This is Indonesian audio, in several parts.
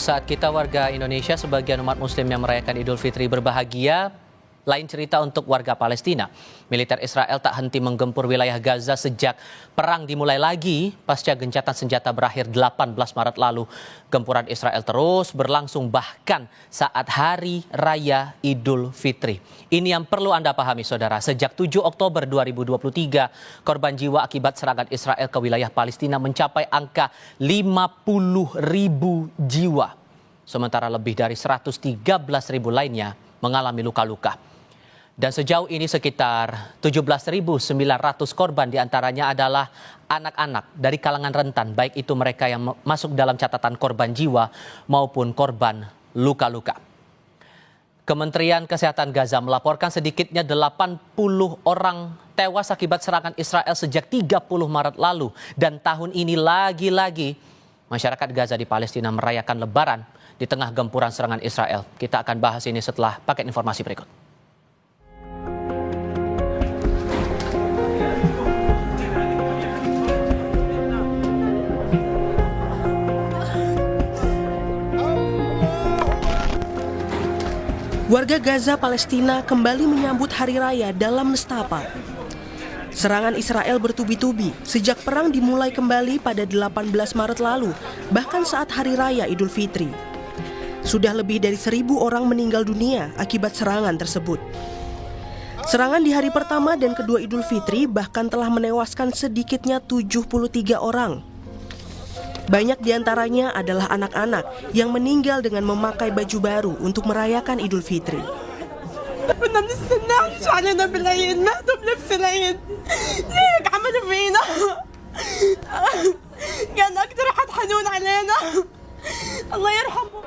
Saat kita warga Indonesia sebagian umat muslim yang merayakan Idul Fitri berbahagia, lain cerita untuk warga Palestina. Militer Israel tak henti menggempur wilayah Gaza sejak perang dimulai lagi pasca gencatan senjata berakhir 18 Maret lalu. Gempuran Israel terus berlangsung bahkan saat Hari Raya Idul Fitri. Ini yang perlu Anda pahami saudara, sejak 7 Oktober 2023 korban jiwa akibat serangan Israel ke wilayah Palestina mencapai angka 50.000 jiwa. Sementara lebih dari 113.000 lainnya mengalami luka-luka. Dan sejauh ini sekitar 17.900 korban diantaranya adalah anak-anak dari kalangan rentan, baik itu mereka yang masuk dalam catatan korban jiwa maupun korban luka-luka. Kementerian Kesehatan Gaza melaporkan sedikitnya 80 orang tewas akibat serangan Israel sejak 30 Maret lalu. Dan tahun ini lagi-lagi masyarakat Gaza di Palestina merayakan Lebaran di tengah gempuran serangan Israel. Kita akan bahas ini setelah paket informasi berikut. Warga Gaza, Palestina kembali menyambut Hari Raya dalam nestapa. Serangan Israel bertubi-tubi sejak perang dimulai kembali pada 18 Maret lalu, bahkan saat Hari Raya Idul Fitri. Sudah lebih dari 1.000 orang meninggal dunia akibat serangan tersebut. Serangan di hari pertama dan kedua Idul Fitri bahkan telah menewaskan sedikitnya 73 orang. Banyak diantaranya adalah anak-anak yang meninggal dengan memakai baju baru untuk merayakan Idul Fitri. كنا بنستنى عيش علينا بالعيد ماتوا بنفس العيد ليك عملوا فينا كان أكتر حد حنون علينا الله يرحمه.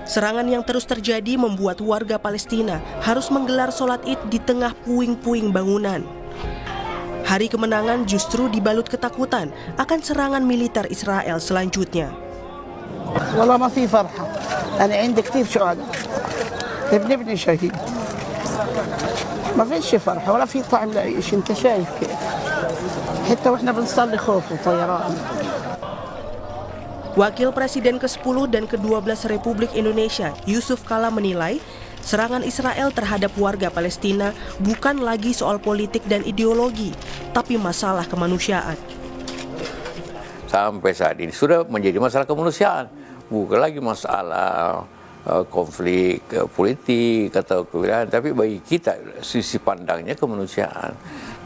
Serangan yang terus terjadi membuat warga Palestina harus menggelar sholat Id di tengah puing-puing bangunan. Hari kemenangan justru dibalut ketakutan akan serangan militer Israel selanjutnya. والله ما في فرحة أنا عندي كثير شهداء ابني شهيد ما فيش فرحة ولا في طعم لعيش أنت شايف كيف حتى وإحنا بنصلي خوف وطيران. Wakil Presiden ke-10 dan ke-12 Republik Indonesia, Yusuf Kala menilai serangan Israel terhadap warga Palestina bukan lagi soal politik dan ideologi, tapi masalah kemanusiaan. Sampai saat ini sudah menjadi masalah kemanusiaan, bukan lagi masalah konflik politik atau kewilayahan, tapi bagi kita sisi pandangnya kemanusiaan.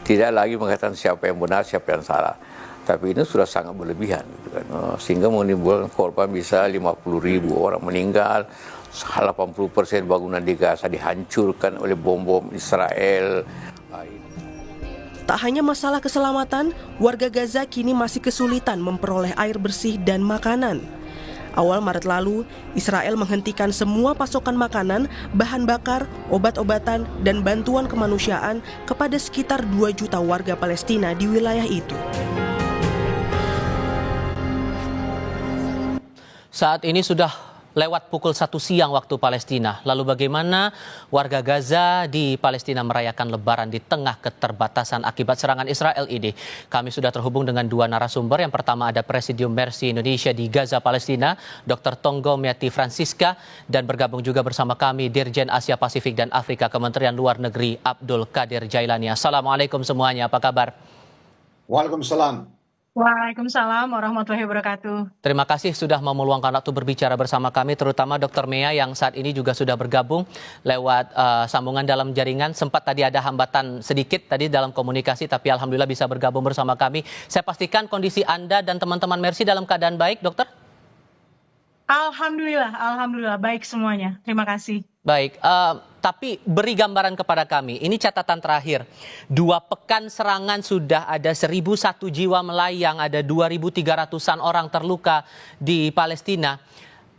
Tidak lagi mengatakan siapa yang benar, siapa yang salah. Tapi ini sudah sangat berlebihan, gitu kan. Sehingga menimbulkan korban bisa 50.000 orang meninggal, 80% bangunan di Gaza dihancurkan oleh bom-bom Israel. Tak hanya masalah keselamatan, warga Gaza kini masih kesulitan memperoleh air bersih dan makanan. Awal Maret lalu, Israel menghentikan semua pasokan makanan, bahan bakar, obat-obatan, dan bantuan kemanusiaan kepada sekitar 2 juta warga Palestina di wilayah itu. Saat ini sudah lewat pukul 1 siang waktu Palestina. Lalu bagaimana warga Gaza di Palestina merayakan Lebaran di tengah keterbatasan akibat serangan Israel ini? Kami sudah terhubung dengan 2 narasumber. Yang pertama ada Presidium Mercy Indonesia di Gaza, Palestina, Dr. Tonggo Miati Francisca, dan bergabung juga bersama kami Dirjen Asia Pasifik dan Afrika Kementerian Luar Negeri Abdul Qadir Jailani. Assalamualaikum semuanya, apa kabar? Waalaikumsalam. Waalaikumsalam warahmatullahi wabarakatuh. Terima kasih sudah mau meluangkan waktu berbicara bersama kami, terutama Dr. Mea yang saat ini juga sudah bergabung lewat sambungan dalam jaringan. Sempat tadi ada hambatan sedikit tadi dalam komunikasi, tapi alhamdulillah bisa bergabung bersama kami. Saya pastikan kondisi Anda dan teman-teman Mercy dalam keadaan baik, dokter? Alhamdulillah baik semuanya. Terima kasih. Baik, tapi beri gambaran kepada kami. Ini catatan terakhir. 2 pekan serangan sudah ada 1.001 jiwa melayang, ada 2.300-an orang terluka di Palestina.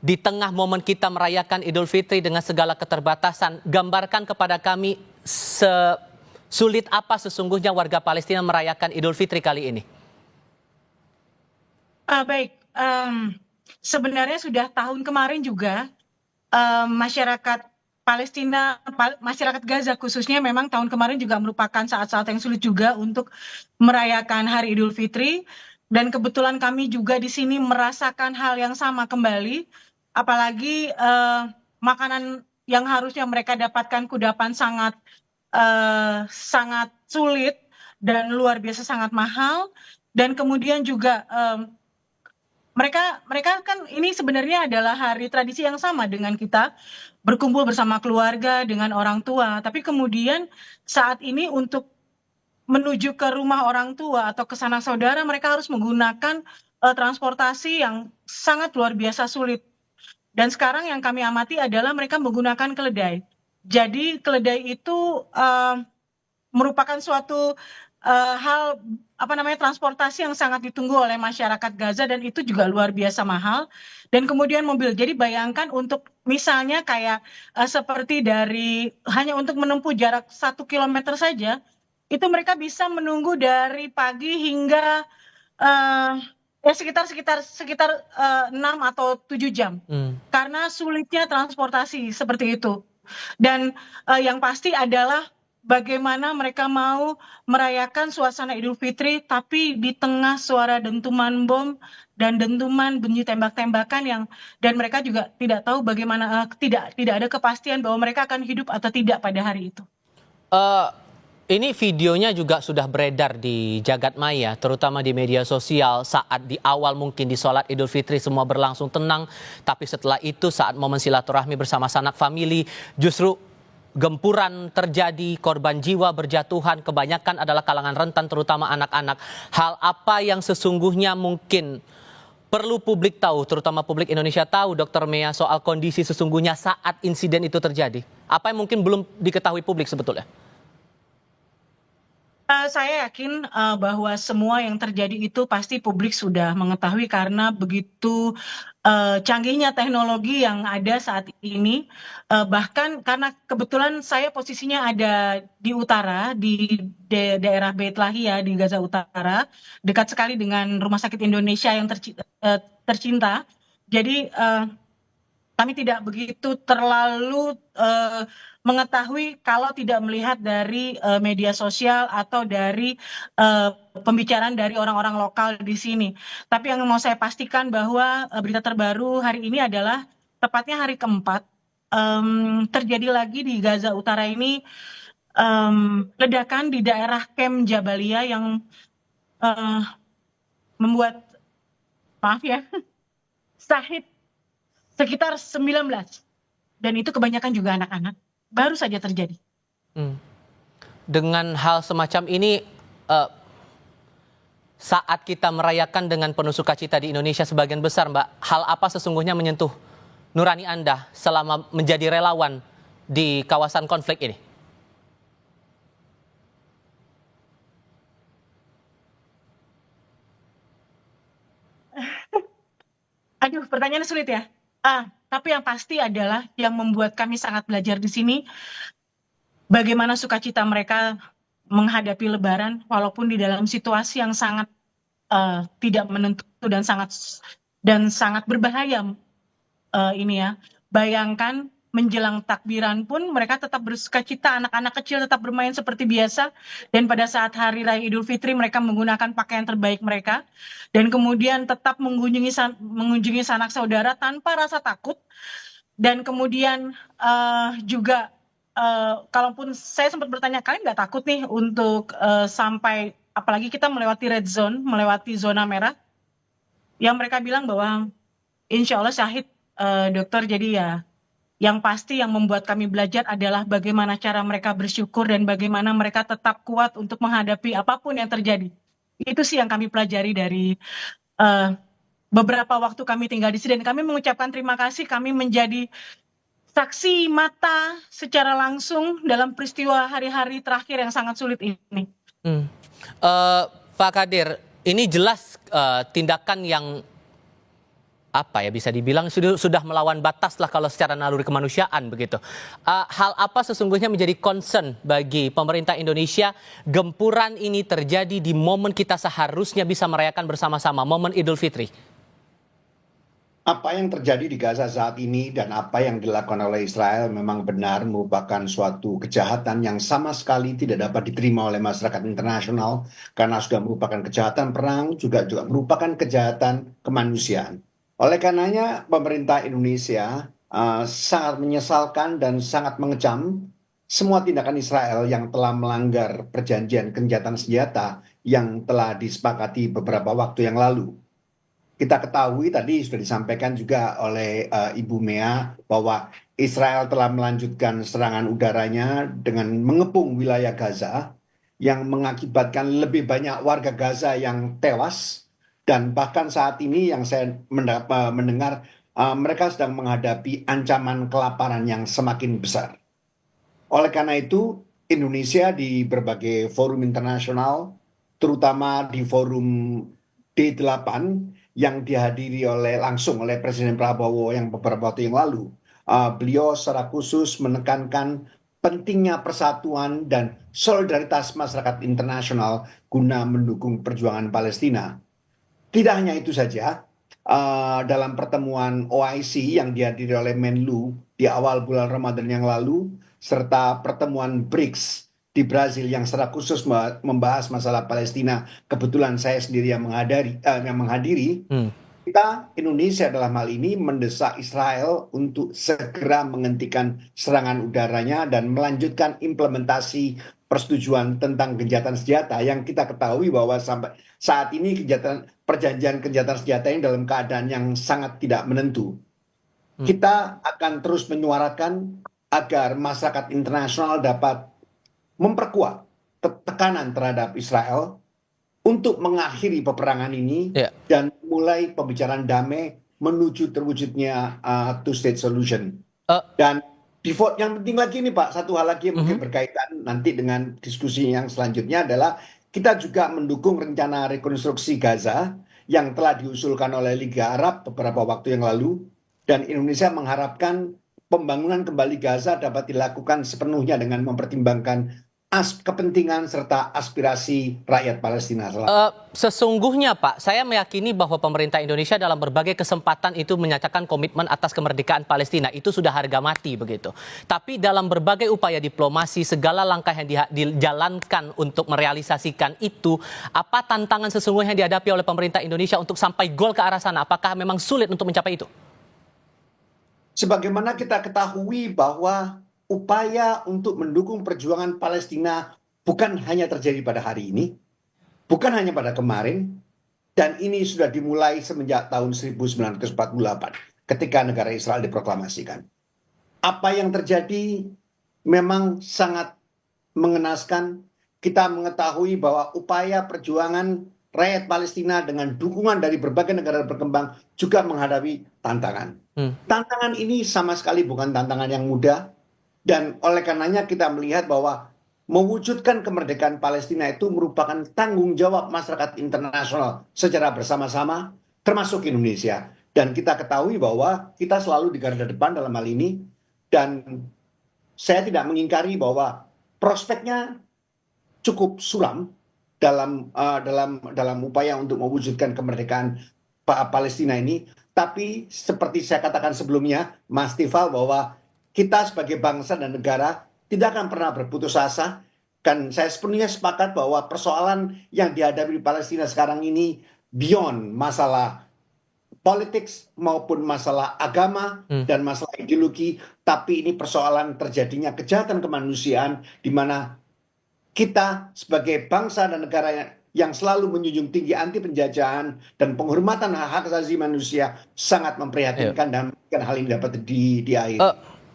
Di tengah momen kita merayakan Idul Fitri dengan segala keterbatasan, gambarkan kepada kami sesulit apa sesungguhnya warga Palestina merayakan Idul Fitri kali ini. Sebenarnya sudah tahun kemarin juga masyarakat Palestina, masyarakat Gaza khususnya memang tahun kemarin juga merupakan saat-saat yang sulit juga untuk merayakan Hari Idul Fitri. Dan kebetulan kami juga di sini merasakan hal yang sama kembali apalagi makanan yang harusnya mereka dapatkan kudapan sangat sulit dan luar biasa sangat mahal. Dan kemudian juga mereka mereka kan ini sebenarnya adalah hari tradisi yang sama dengan kita, berkumpul bersama keluarga dengan orang tua. Tapi kemudian saat ini untuk menuju ke rumah orang tua atau ke sanak saudara mereka harus menggunakan transportasi yang sangat luar biasa sulit. Dan sekarang yang kami amati adalah mereka menggunakan keledai. Jadi keledai itu merupakan suatu hal transportasi yang sangat ditunggu oleh masyarakat Gaza dan itu juga luar biasa mahal. Dan kemudian mobil. Jadi bayangkan untuk misalnya kayak seperti dari hanya untuk menempuh jarak 1 kilometer saja, itu mereka bisa menunggu dari pagi hingga ya sekitar 6 atau 7 jam. Karena sulitnya transportasi seperti itu. Dan yang pasti adalah bagaimana mereka mau merayakan suasana Idul Fitri tapi di tengah suara dentuman bom dan dentuman bunyi tembak-tembakan dan mereka juga tidak tahu bagaimana tidak ada kepastian bahwa mereka akan hidup atau tidak pada hari itu. Ini videonya juga sudah beredar di jagat maya, terutama di media sosial saat di awal mungkin di sholat Idul Fitri semua berlangsung tenang. Tapi setelah itu saat momen silaturahmi bersama sanak famili justru gempuran terjadi, korban jiwa berjatuhan, kebanyakan adalah kalangan rentan terutama anak-anak. Hal apa yang sesungguhnya mungkin perlu publik tahu, terutama publik Indonesia tahu, Dr. Mea, soal kondisi sesungguhnya saat insiden itu terjadi? Apa yang mungkin belum diketahui publik sebetulnya? Saya yakin bahwa semua yang terjadi itu pasti publik sudah mengetahui karena begitu canggihnya teknologi yang ada saat ini. Bahkan karena kebetulan saya posisinya ada di utara, di daerah Beit Lahia di Gaza Utara, dekat sekali dengan Rumah Sakit Indonesia yang tercinta. Jadi kami tidak begitu terlalu mengetahui kalau tidak melihat dari media sosial atau dari pembicaraan dari orang-orang lokal di sini. Tapi yang mau saya pastikan bahwa berita terbaru hari ini adalah tepatnya hari keempat terjadi lagi di Gaza Utara ini ledakan di daerah Kem Jabalia yang membuat syahid sekitar 19. Dan itu kebanyakan juga anak-anak. Baru saja terjadi. Dengan hal semacam ini, saat kita merayakan dengan penuh sukacita di Indonesia sebagian besar, Mbak, hal apa sesungguhnya menyentuh nurani Anda selama menjadi relawan di kawasan konflik ini? Aduh, pertanyaannya sulit ya. Tapi yang pasti adalah yang membuat kami sangat belajar di sini bagaimana sukacita mereka menghadapi Lebaran walaupun di dalam situasi yang sangat tidak menentu dan sangat berbahaya ini ya. Bayangkan menjelang takbiran pun mereka tetap bersukacita, anak-anak kecil tetap bermain seperti biasa dan pada saat hari raya Idul Fitri mereka menggunakan pakaian terbaik mereka dan kemudian tetap mengunjungi sanak saudara tanpa rasa takut dan kemudian juga kalaupun saya sempat bertanya kalian nggak takut nih untuk sampai apalagi kita melewati red zone, melewati zona merah yang mereka bilang bahwa insya Allah syahid dokter. Jadi ya yang pasti yang membuat kami belajar adalah bagaimana cara mereka bersyukur dan bagaimana mereka tetap kuat untuk menghadapi apapun yang terjadi. Itu sih yang kami pelajari dari beberapa waktu kami tinggal di sini dan kami mengucapkan terima kasih kami menjadi saksi mata secara langsung dalam peristiwa hari-hari terakhir yang sangat sulit ini. Pak Kadir, ini jelas tindakan yang bisa dibilang sudah melawan batas lah kalau secara naluri kemanusiaan begitu. Hal apa sesungguhnya menjadi concern bagi pemerintah Indonesia gempuran ini terjadi di momen kita seharusnya bisa merayakan bersama-sama, momen Idul Fitri? Apa yang terjadi di Gaza saat ini dan apa yang dilakukan oleh Israel memang benar merupakan suatu kejahatan yang sama sekali tidak dapat diterima oleh masyarakat internasional karena sudah merupakan kejahatan perang, juga merupakan kejahatan kemanusiaan. Oleh karenanya pemerintah Indonesia sangat menyesalkan dan sangat mengecam semua tindakan Israel yang telah melanggar perjanjian gencatan senjata yang telah disepakati beberapa waktu yang lalu. Kita ketahui tadi sudah disampaikan juga oleh Ibu Mea bahwa Israel telah melanjutkan serangan udaranya dengan mengepung wilayah Gaza yang mengakibatkan lebih banyak warga Gaza yang tewas dan bahkan saat ini yang saya mendengar mereka sedang menghadapi ancaman kelaparan yang semakin besar. Oleh karena itu, Indonesia di berbagai forum internasional, terutama di forum D8 yang dihadiri langsung oleh Presiden Prabowo yang beberapa waktu yang lalu, beliau secara khusus menekankan pentingnya persatuan dan solidaritas masyarakat internasional guna mendukung perjuangan Palestina. Tidak hanya itu saja, dalam pertemuan OIC yang dihadiri oleh Menlu di awal bulan Ramadan yang lalu, serta pertemuan BRICS di Brazil yang secara khusus membahas masalah Palestina, kebetulan saya sendiri yang menghadiri, kita Indonesia dalam hal ini mendesak Israel untuk segera menghentikan serangan udaranya dan melanjutkan implementasi persetujuan tentang gencatan senjata yang kita ketahui bahwa sampai saat ini perjanjian gencatan senjata ini dalam keadaan yang sangat tidak menentu. Kita akan terus menyuarakan agar masyarakat internasional dapat memperkuat tekanan terhadap Israel untuk mengakhiri peperangan ini dan mulai pembicaraan damai menuju terwujudnya two-state solution. Dan default yang penting lagi nih Pak, satu hal lagi yang mungkin berkaitan nanti dengan diskusi yang selanjutnya adalah kita juga mendukung rencana rekonstruksi Gaza yang telah diusulkan oleh Liga Arab beberapa waktu yang lalu, dan Indonesia mengharapkan pembangunan kembali Gaza dapat dilakukan sepenuhnya dengan mempertimbangkan kepentingan serta aspirasi rakyat Palestina. Sesungguhnya Pak, saya meyakini bahwa pemerintah Indonesia dalam berbagai kesempatan itu menyatakan komitmen atas kemerdekaan Palestina. Itu sudah harga mati begitu. Tapi dalam berbagai upaya diplomasi, segala langkah yang dijalankan untuk merealisasikan itu, apa tantangan sesungguhnya yang dihadapi oleh pemerintah Indonesia untuk sampai gol ke arah sana? Apakah memang sulit untuk mencapai itu? Sebagaimana kita ketahui bahwa upaya untuk mendukung perjuangan Palestina bukan hanya terjadi pada hari ini, bukan hanya pada kemarin, dan ini sudah dimulai semenjak tahun 1948 ketika negara Israel diproklamasikan. Apa yang terjadi memang sangat mengenaskan. Kita mengetahui bahwa upaya perjuangan rakyat Palestina dengan dukungan dari berbagai negara berkembang juga menghadapi tantangan. Tantangan ini sama sekali bukan tantangan yang mudah. Dan oleh karenanya kita melihat bahwa mewujudkan kemerdekaan Palestina itu merupakan tanggung jawab masyarakat internasional secara bersama-sama, termasuk Indonesia. Dan kita ketahui bahwa kita selalu di garda depan dalam hal ini. Dan saya tidak mengingkari bahwa prospeknya cukup suram dalam upaya untuk mewujudkan kemerdekaan Palestina ini. Tapi seperti saya katakan sebelumnya, Mas Tifal, bahwa kita sebagai bangsa dan negara tidak akan pernah berputus asa. Dan saya sepenuhnya sepakat bahwa persoalan yang dihadapi di Palestina sekarang ini beyond masalah politik maupun masalah agama dan masalah ideologi. Tapi ini persoalan terjadinya kejahatan kemanusiaan di mana kita sebagai bangsa dan negara yang selalu menjunjung tinggi anti penjajahan dan penghormatan hak asasi manusia sangat memprihatinkan dan hal ini dapat diakhiri.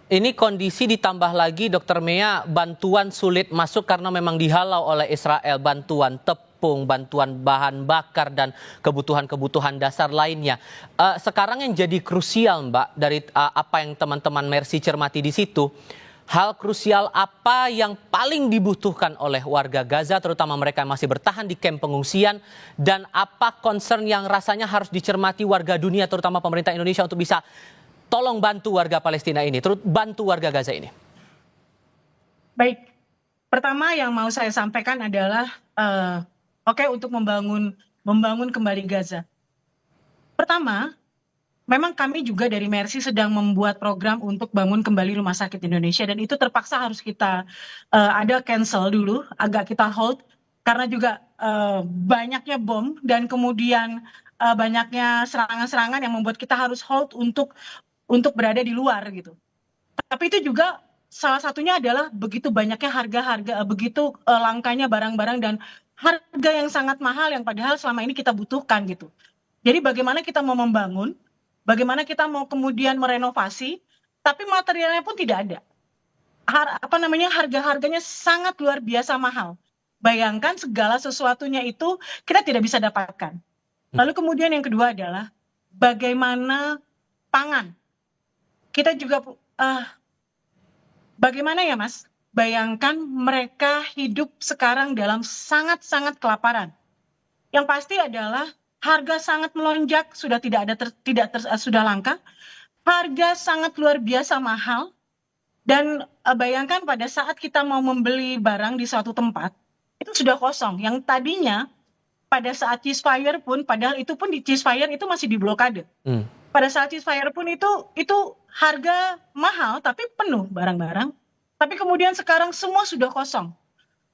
Ini kondisi ditambah lagi Dr. Mea, bantuan sulit masuk karena memang dihalau oleh Israel, bantuan tepung, bantuan bahan bakar dan kebutuhan-kebutuhan dasar lainnya. Sekarang yang jadi krusial Mbak dari apa yang teman-teman Mercy cermati di situ, hal krusial apa yang paling dibutuhkan oleh warga Gaza, terutama mereka yang masih bertahan di kamp pengungsian, dan apa concern yang rasanya harus dicermati warga dunia, terutama pemerintah Indonesia untuk bisa tolong bantu warga Palestina ini, terus bantu warga Gaza ini. Baik, pertama yang mau saya sampaikan adalah untuk membangun kembali Gaza. Pertama, memang kami juga dari Mercy sedang membuat program untuk bangun kembali rumah sakit Indonesia, dan itu terpaksa harus kita ada cancel dulu, agak kita hold karena juga banyaknya bom dan kemudian banyaknya serangan-serangan yang membuat kita harus hold untuk berada di luar gitu. Tapi itu juga salah satunya adalah begitu banyaknya harga-harga, begitu langkanya barang-barang dan harga yang sangat mahal yang padahal selama ini kita butuhkan gitu. Jadi bagaimana kita mau membangun, bagaimana kita mau kemudian merenovasi, tapi materialnya pun tidak ada. Harga-harganya sangat luar biasa mahal. Bayangkan segala sesuatunya itu kita tidak bisa dapatkan. Lalu kemudian yang kedua adalah bagaimana pangan. Kita juga bagaimana ya Mas? Bayangkan mereka hidup sekarang dalam sangat-sangat kelaparan. Yang pasti adalah harga sangat melonjak, sudah tidak ada sudah langka. Harga sangat luar biasa mahal. Dan bayangkan pada saat kita mau membeli barang di suatu tempat, itu sudah kosong. Yang tadinya pada saat ceasefire pun, padahal itu pun di ceasefire itu masih diblokade. Pada saat ceasefire pun itu harga mahal tapi penuh barang-barang. Tapi kemudian sekarang semua sudah kosong.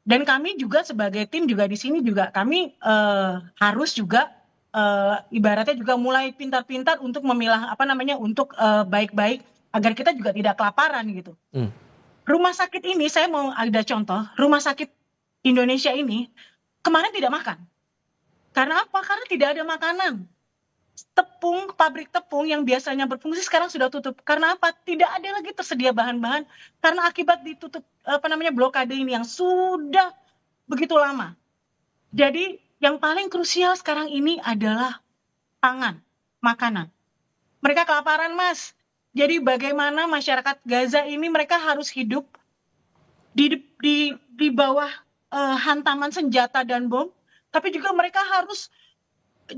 Dan kami juga sebagai tim juga di sini juga kami harus juga ibaratnya juga mulai pintar-pintar untuk memilah untuk baik-baik agar kita juga tidak kelaparan gitu. Rumah sakit ini saya mau ada contoh, rumah sakit Indonesia ini kemarin tidak makan. Karena apa? Karena tidak ada makanan. Pabrik tepung yang biasanya berfungsi sekarang sudah tutup. Karena apa? Tidak ada lagi tersedia bahan-bahan karena akibat ditutup blokade ini yang sudah begitu lama. Jadi yang paling krusial sekarang ini adalah pangan, makanan. Mereka kelaparan, Mas. Jadi bagaimana masyarakat Gaza ini mereka harus hidup di bawah hantaman senjata dan bom, tapi juga mereka harus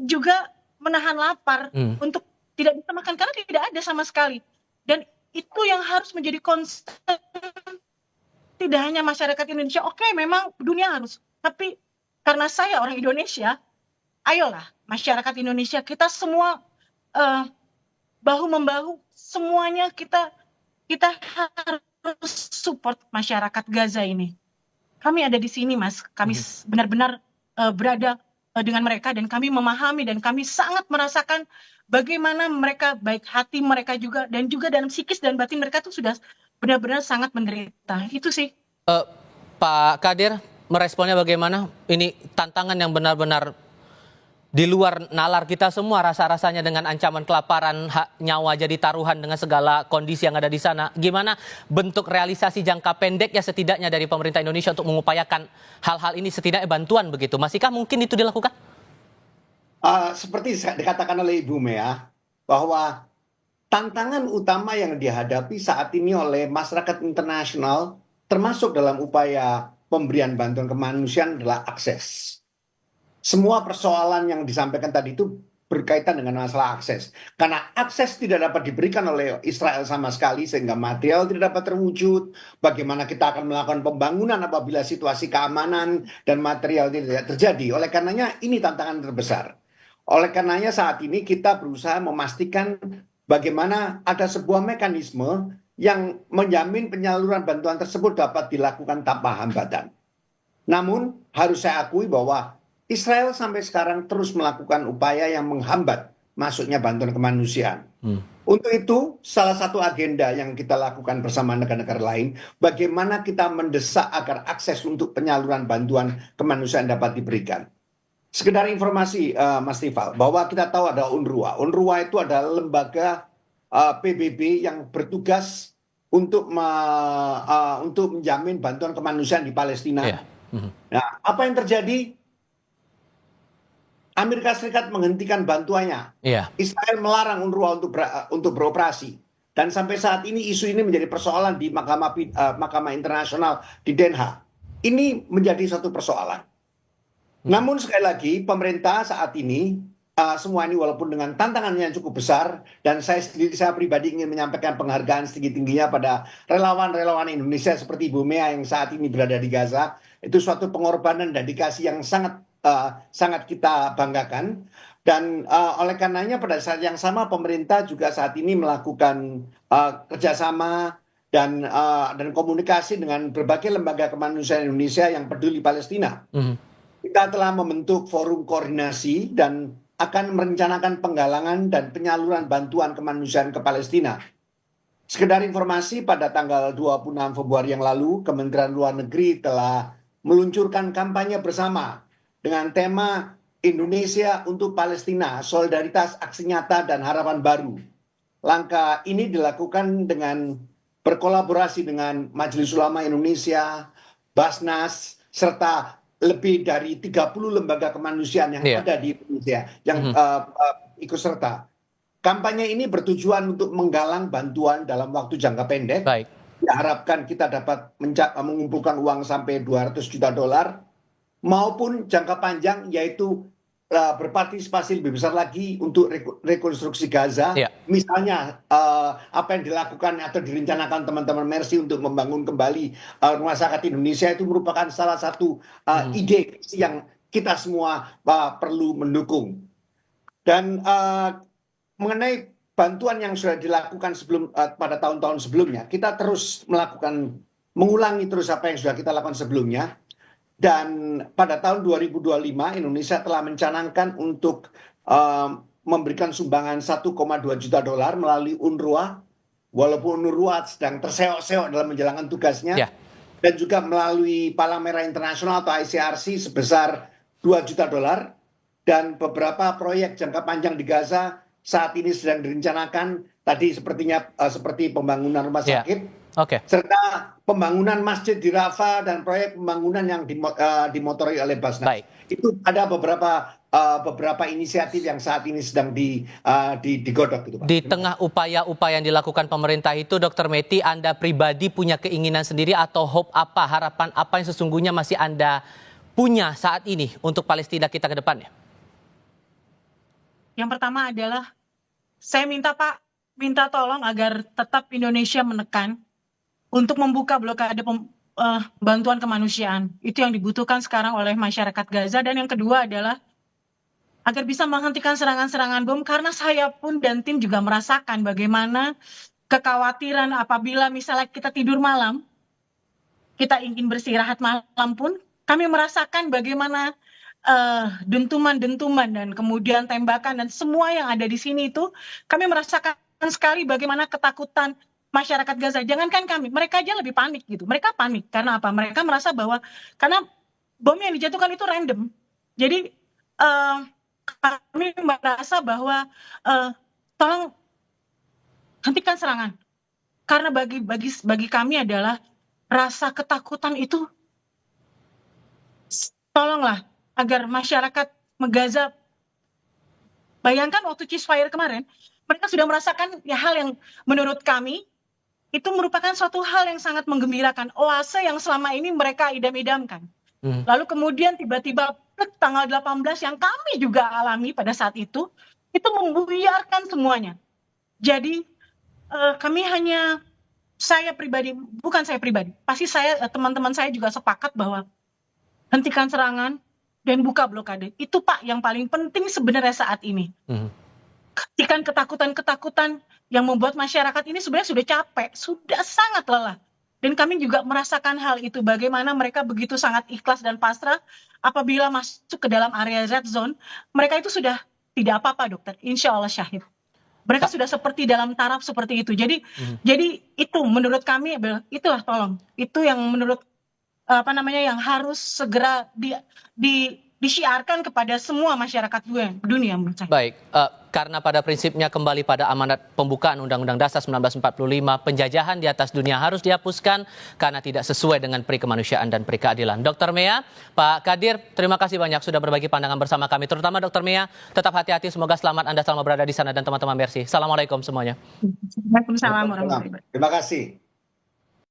juga menahan lapar untuk tidak bisa makan karena tidak ada sama sekali. Dan itu yang harus menjadi concern tidak hanya masyarakat Indonesia. Oke, memang dunia harus. Tapi karena saya orang Indonesia, ayolah masyarakat Indonesia kita semua bahu-membahu, semuanya kita harus support masyarakat Gaza ini. Kami ada di sini, Mas. Kami benar-benar berada dengan mereka dan kami memahami dan kami sangat merasakan bagaimana mereka baik hati mereka juga dan juga dalam psikis dan batin mereka tuh sudah benar-benar sangat menderita. Itu sih. Pak Kadir, meresponnya bagaimana? Ini tantangan yang benar-benar di luar nalar kita semua rasa-rasanya dengan ancaman kelaparan, nyawa jadi taruhan dengan segala kondisi yang ada di sana. Gimana bentuk realisasi jangka pendek ya setidaknya dari pemerintah Indonesia untuk mengupayakan hal-hal ini setidaknya bantuan begitu? Masihkah mungkin itu dilakukan? Seperti dikatakan oleh Ibu Mea, bahwa tantangan utama yang dihadapi saat ini oleh masyarakat internasional termasuk dalam upaya pemberian bantuan kemanusiaan adalah akses. Semua persoalan yang disampaikan tadi itu berkaitan dengan masalah akses. Karena akses tidak dapat diberikan oleh Israel sama sekali sehingga material tidak dapat terwujud. Bagaimana kita akan melakukan pembangunan apabila situasi keamanan dan material tidak terjadi. Oleh karenanya ini tantangan terbesar. Oleh karenanya saat ini kita berusaha memastikan bagaimana ada sebuah mekanisme yang menjamin penyaluran bantuan tersebut dapat dilakukan tanpa hambatan. Namun harus saya akui bahwa Israel sampai sekarang terus melakukan upaya yang menghambat masuknya bantuan kemanusiaan. Untuk itu, salah satu agenda yang kita lakukan bersama negara-negara lain, bagaimana kita mendesak agar akses untuk penyaluran bantuan kemanusiaan dapat diberikan. Sekedar informasi, Mas Tifal, bahwa kita tahu ada UNRWA. UNRWA itu adalah lembaga PBB yang bertugas untuk menjamin bantuan kemanusiaan di Palestina. Nah, apa yang terjadi? Amerika Serikat menghentikan bantuannya. Israel melarang UNRWA untuk beroperasi. Dan sampai saat ini isu ini menjadi persoalan di Mahkamah Internasional di Den Haag. Ini menjadi satu persoalan. Namun sekali lagi pemerintah saat ini semua ini walaupun dengan tantangan yang cukup besar, dan saya pribadi ingin menyampaikan penghargaan setinggi-tingginya pada relawan-relawan Indonesia seperti Ibu Mea yang saat ini berada di Gaza. Itu suatu pengorbanan dan dedikasi yang sangat kita banggakan. Dan oleh karenanya pada saat yang sama pemerintah juga saat ini melakukan kerjasama dan komunikasi dengan berbagai lembaga kemanusiaan Indonesia yang peduli Palestina. Kita telah membentuk forum koordinasi dan akan merencanakan penggalangan dan penyaluran bantuan kemanusiaan ke Palestina. Sekedar informasi, pada tanggal 26 Februari yang lalu, Kementerian Luar Negeri telah meluncurkan kampanye bersama dengan tema Indonesia untuk Palestina, Solidaritas, Aksi Nyata, dan Harapan Baru. Langkah ini dilakukan dengan berkolaborasi dengan Majelis Ulama Indonesia, Basnas, serta lebih dari 30 lembaga kemanusiaan yang ada di Indonesia yang ikut serta. Kampanye ini bertujuan untuk menggalang bantuan dalam waktu jangka pendek. Baik. Diharapkan kita dapat mengumpulkan uang sampai $200 juta, maupun jangka panjang yaitu berpartisipasi lebih besar lagi untuk rekonstruksi Gaza. Misalnya apa yang dilakukan atau direncanakan teman-teman Mercy untuk membangun kembali rumah sakit Indonesia itu merupakan salah satu ide yang kita semua perlu mendukung. Dan mengenai bantuan yang sudah dilakukan pada tahun-tahun sebelumnya, kita terus mengulangi terus apa yang sudah kita lakukan sebelumnya. Dan pada tahun 2025 Indonesia telah mencanangkan untuk memberikan sumbangan $1,2 juta melalui UNRWA, walaupun UNRWA sedang terseok-seok dalam menjalankan tugasnya, dan juga melalui Palang Merah Internasional atau ICRC sebesar $2 juta, dan beberapa proyek jangka panjang di Gaza saat ini sedang direncanakan, tadi seperti pembangunan rumah sakit, serta pembangunan masjid di Rafah dan proyek pembangunan yang dimotori oleh Basnas. Itu ada beberapa inisiatif yang saat ini sedang digodok. Gitu, Pak. Di tengah upaya-upaya yang dilakukan pemerintah itu, Dr. Meti, Anda pribadi punya keinginan sendiri atau hope apa, harapan apa yang sesungguhnya masih Anda punya saat ini untuk Palestina kita ke depannya? Yang pertama adalah saya minta tolong agar tetap Indonesia menekan untuk membuka blokade bantuan kemanusiaan. Itu yang dibutuhkan sekarang oleh masyarakat Gaza. Dan yang kedua adalah agar bisa menghentikan serangan-serangan bom, karena saya pun dan tim juga merasakan bagaimana kekhawatiran apabila misalnya kita tidur malam, kita ingin beristirahat malam pun, kami merasakan bagaimana dentuman-dentuman dan kemudian tembakan dan semua yang ada di sini itu kami merasakan sekali bagaimana ketakutan masyarakat Gaza. Jangankan kami, mereka aja lebih panik gitu. Mereka panik karena apa? Mereka merasa bahwa karena bom yang dijatuhkan itu random. Jadi kami merasa bahwa tolong hentikan serangan. Karena bagi kami adalah rasa ketakutan itu, tolonglah agar masyarakat Gaza, bayangkan waktu ceasefire kemarin, mereka sudah merasakan hal yang menurut kami itu merupakan suatu hal yang sangat menggembirakan, oase yang selama ini mereka idam-idamkan. Lalu kemudian tiba-tiba tanggal 18 yang kami juga alami pada saat itu membuyarkan semuanya. Jadi kami hanya, pasti teman-teman saya juga sepakat bahwa hentikan serangan dan buka blokade. Itu Pak yang paling penting sebenarnya saat ini. Hentikan ketakutan-ketakutan yang membuat masyarakat ini sebenarnya sudah capek, sudah sangat lelah. Dan kami juga merasakan hal itu, bagaimana mereka begitu sangat ikhlas dan pasrah apabila masuk ke dalam area red zone, mereka itu sudah tidak apa-apa dokter, insya Allah syahid. Mereka sudah seperti dalam taraf seperti itu. Jadi itu menurut kami, itulah tolong. Itu yang menurut yang harus segera disiarkan kepada semua masyarakat dunia menurut saya. Baik, karena pada prinsipnya kembali pada amanat pembukaan Undang-Undang Dasar 1945, penjajahan di atas dunia harus dihapuskan karena tidak sesuai dengan peri kemanusiaan dan peri keadilan. Dr. Mea, Pak Kadir, terima kasih banyak sudah berbagi pandangan bersama kami. Terutama Dr. Mea, tetap hati-hati, semoga selamat Anda selama berada di sana dan teman-teman Mercy. Assalamualaikum semuanya. Waalaikumsalam warahmatullahi wabarakatuh. Terima kasih.